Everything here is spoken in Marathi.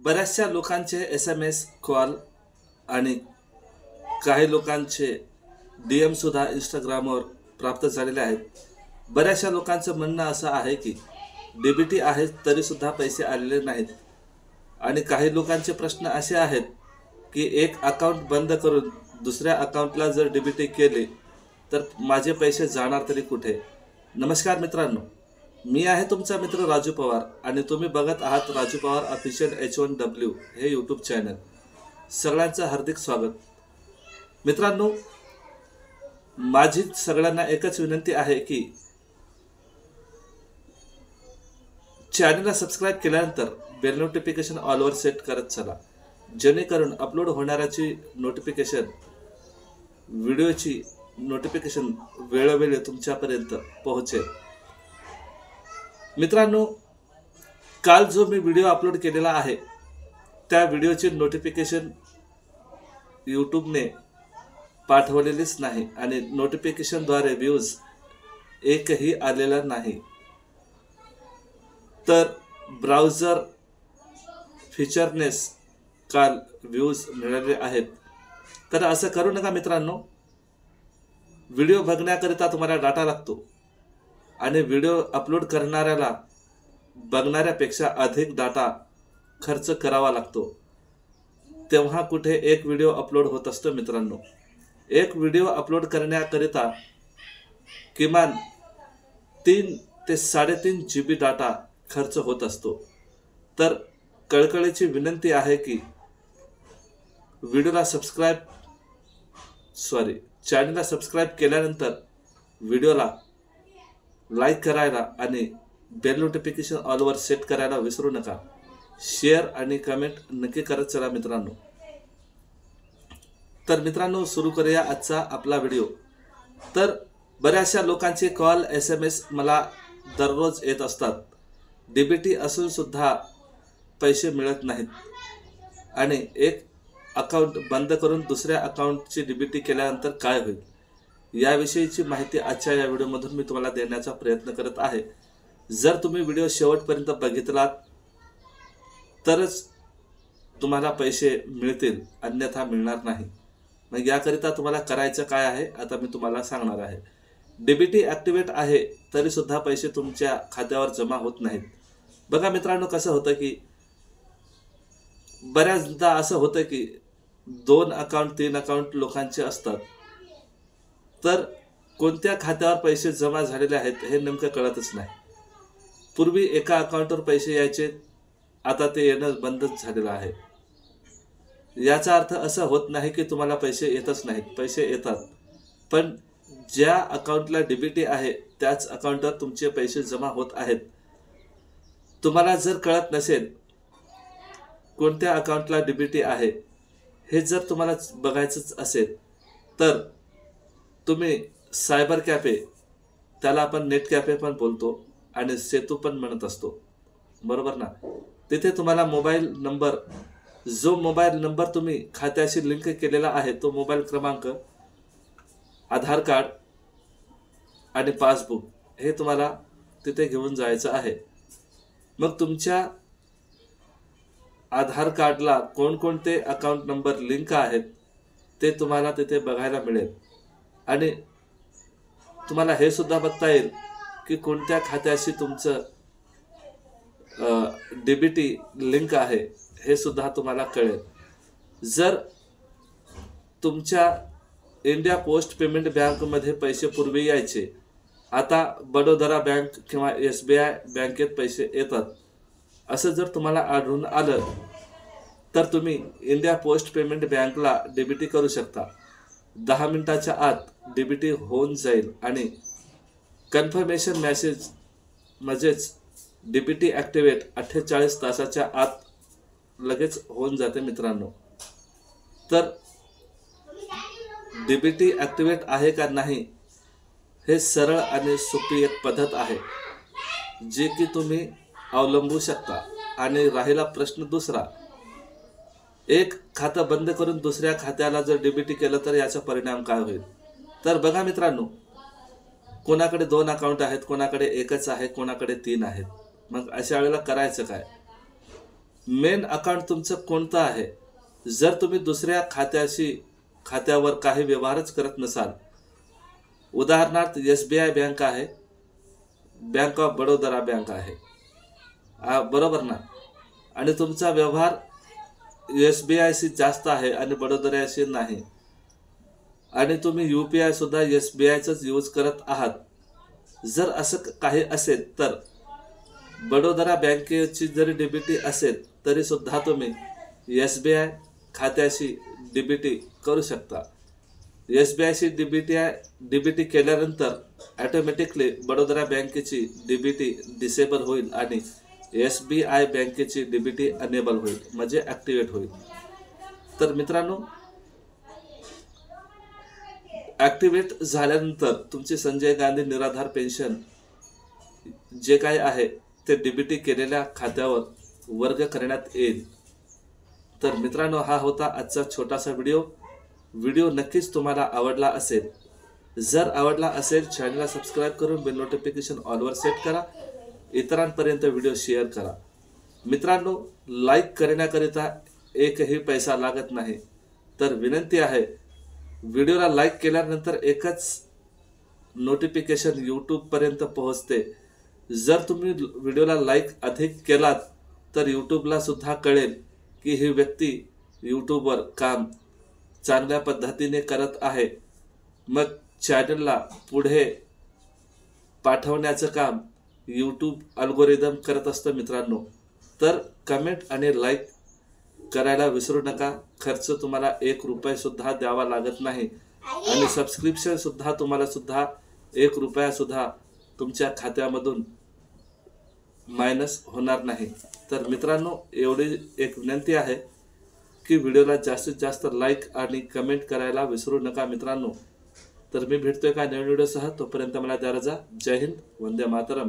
बऱ्याचशा लोकांचे SMS कॉल आणि काही लोकांचे DM सुद्धा इंस्टाग्रामवर प्राप्त झालेले आहेत। बऱ्याचशा लोकांचं म्हणणं असं आहे की DBT आहे तरी सुद्धा पैसे आलेले नाहीत आणि काही लोकांचे प्रश्न असे आहेत की एक अकाउंट बंद करून दुसऱ्या अकाउंटला जर DBT केले तर माझे पैसे जाणार तरी कुठे। नमस्कार मित्रांनो, मी आहे तुमचा मित्र राजू पवार आणि तुम्ही बघत आहात राजू पवार ऑफिशियल H1W हे यूट्यूब चॅनल। सगळ्यांचं हार्दिक स्वागत। मित्रांनो, माझी सगळ्यांना एकच विनंती आहे की चॅनलला सबस्क्राइब केल्यानंतर बेल नोटिफिकेशन ऑलवर सेट करत चला, जेणेकरून अपलोड होणाऱ्याची नोटिफिकेशन व्हिडिओची नोटिफिकेशन वेळोवेळी तुमच्यापर्यंत पोहोचेल। मित्रांनो, काल जो मी व्हिडिओ अपलोड केलेला आहे त्या व्हिडिओची नोटिफिकेशन यूट्यूबने पाठवलेलीच नाही आणि नोटिफिकेशनद्वारे व्ह्यूज एकही आलेला नाही। तर ब्राउझर फीचरनेस काल व्ह्यूज मिळाले आहेत। तर असं करू नका मित्रांनो। व्हिडिओ बघण्याकरिता तुम्हाला डाटा लागतो आणि व्हिडिओ अपलोड करणाऱ्याला बघणाऱ्यापेक्षा अधिक डाटा खर्च करावा लागतो, तेव्हा कुठे एक व्हिडिओ अपलोड होत असतो। मित्रांनो, एक व्हिडिओ अपलोड करण्याकरिता किमान 3 ते 3.5 GB डाटा खर्च होत असतो। तर कळकळीची विनंती आहे की चॅनलला सबस्क्राइब केल्यानंतर व्हिडिओला लाईक करायला आणि बेल नोटिफिकेशन ऑलवर सेट करायला विसरू नका। शेअर आणि कमेंट नक्की करत चला मित्रांनो। तर मित्रांनो, सुरू करूया आजचा आपला व्हिडिओ। तर बऱ्याचशा लोकांचे कॉल SMS मला दररोज येत असतात। DBT असून सुद्धा पैसे मिळत नाहीत आणि एक अकाउंट बंद करून दुसऱ्या अकाउंटची DBT केल्यानंतर काय होईल याविषयीची माहिती आजच्या या व्हिडिओमधून मी तुम्हाला देण्याचा प्रयत्न करत आहे। जर तुम्ही व्हिडिओ शेवटपर्यंत बघितलात तरच तुम्हाला पैसे मिळतील, अन्यथा मिळणार नाही। मग याकरिता तुम्हाला करायचं काय आहे आता मी तुम्हाला सांगणार आहे। DBT ॲक्टिवेट आहे तरी सुद्धा पैसे तुमच्या खात्यावर जमा होत नाहीत। बघा मित्रांनो, कसं होतं की बऱ्याचदा असं होतं की 2 अकाउंट 3 अकाउंट लोकांचे असतात, तर कोणत्या खात्यावर पैसे जमा झालेले आहेत हे नेमकं कळतच नाही। पूर्वी एका अकाउंटवर पैसे यायचे, आता ते येणं बंदच झालेलं आहे। याचा अर्थ असं होत नाही की तुम्हाला पैसे येतच नाहीत, पैसे येतात, पण ज्या अकाउंटला DBT आहे त्याच अकाउंटवर तुमचे पैसे जमा होत आहेत। तुम्हाला जर कळत नसेल कोणत्या अकाउंटला DBT आहे हे जर तुम्हाला बघायचंच असेल तर तुम्ही सायबर कॅफे, त्याला आपण नेट कॅफे पण बोलतो आणि सेतू पण म्हणत असतो, बरोबर ना। तिथे तुम्हाला जो मोबाईल नंबर तुम्ही खात्याशी लिंक केलेला आहे तो मोबाईल क्रमांक, आधार कार्ड आणि पासबुक हे तुम्हाला तिथे घेऊन जायचं आहे। मग तुमच्या आधार कार्डला कोणकोणते अकाउंट नंबर लिंक आहेत ते तुम्हाला तिथे बघायला मिळेल आणि तुम्हाला हे सुद्धा बघता येईल की कोणत्या खात्याशी तुमचं DBT लिंक आहे हे सुद्धा तुम्हाला कळेल। जर तुमच्या इंडिया पोस्ट पेमेंट बँकमध्ये पैसे पूर्वी यायचे, आता बडोदरा बँक किंवा SBI बँकेत पैसे येतात, असं जर तुम्हाला आढळून आलं तर तुम्ही इंडिया पोस्ट पेमेंट बँकला DBT करू शकता। 10 मिनिटाच्या आत DBT होऊन जाईल आणि कन्फर्मेशन मेसेज म्हणजेच DBT ॲक्टिवेट 48 तासाच्या आत लगेच होऊन जाते मित्रांनो। तर DBT ॲक्टिवेट आहे का नाही हे सरळ आणि सोपी एक पद्धत आहे जी की तुम्ही अवलंबू शकता। आणि राहिला प्रश्न दुसरा, एक खातं बंद करून दुसऱ्या खात्याला जर DBT केलं तर याचा परिणाम काय होईल। तर बघा मित्रांनो, कोणाकडे 2 अकाउंट आहेत, कोणाकडे एकच आहे, कोणाकडे 3 आहेत। मग अशा वेळेला करायचं काय। मेन अकाउंट तुमचं कोणतं आहे. जर तुम्ही दुसऱ्या खात्यावर काही व्यवहारच करत नसाल, उदाहरणार्थ SBI बँक आहे, बँक ऑफ बडोदरा बँक आहे, बरोबर ना, आणि तुमचा व्यवहार SBI जास्त आहे आणि बडोदराशी नाही, आणि तुम्ही UPI सुद्धा SBIचंच यूज करत आहात. जर असं काही असेल तर बडोदरा बँकेची जरी DBT असेल तरी सुद्धा तुम्ही SBI खात्याशी DBT करू शकता. SBIशी DBT केल्यानंतर ऑटोमॅटिकली बडोदरा बँकेची DBT डिसेबल होईल आणि SBI बँकेची DBT अनेबल होईल, म्हणजे ॲक्टिवेट होईल. तर मित्रांनो, ॲक्टिवेट झाल्यानंतर तुमचे संजय गांधी निराधार पेन्शन जे काही आहे ते DBT केलेल्या खात्यावर वर्ग करण्यात येईल. तर मित्रांनो, हा होता आजचा छोटासा व्हिडिओ नक्कीच तुम्हाला आवडला असेल. जर आवडला असेल चॅनलला सबस्क्राईब करून बेल नोटिफिकेशन ऑलवर सेट करा. इतरांपर्यंत व्हिडिओ शेअर करा. मित्रांनो, लाईक करण्याकरिता एकही पैसा लागत नाही. तर विनंती आहे, व्हिडिओला लाईक केल्यानंतर एकच नोटिफिकेशन यूट्यूबपर्यंत पोहोचते. जर तुम्ही व्हिडिओला लाईक अधिक केलात तर यूट्यूबला सुद्धा कळेल की ही व्यक्ती यूट्यूबवर काम चांगल्या पद्धतीने करत आहे. मग चॅनलला पुढे पाठवण्याचं काम यूट्यूब अल्गोरिदम करत असतं मित्रांनो. तर कमेंट आणि लाईक करायला विसरू नका. खर्च तुम्हाला ₹1 सुद्धा द्यावा लागत नाही आणि सबस्क्रिप्शन सुद्धा तुम्हाला सुद्धा ₹1 सुद्धा तुमच्या खात्यामधून मायनस होणार नाही. तर मित्रांनो, एवढी एक विनंती आहे की व्हिडिओला जास्तीत जास्त लाईक आणि कमेंट करायला विसरू नका मित्रांनो. तर मी भेटतोय का नवीन व्हिडिओसह. तोपर्यंत मला द्या रजा. जय हिंद, वंदे मातरम.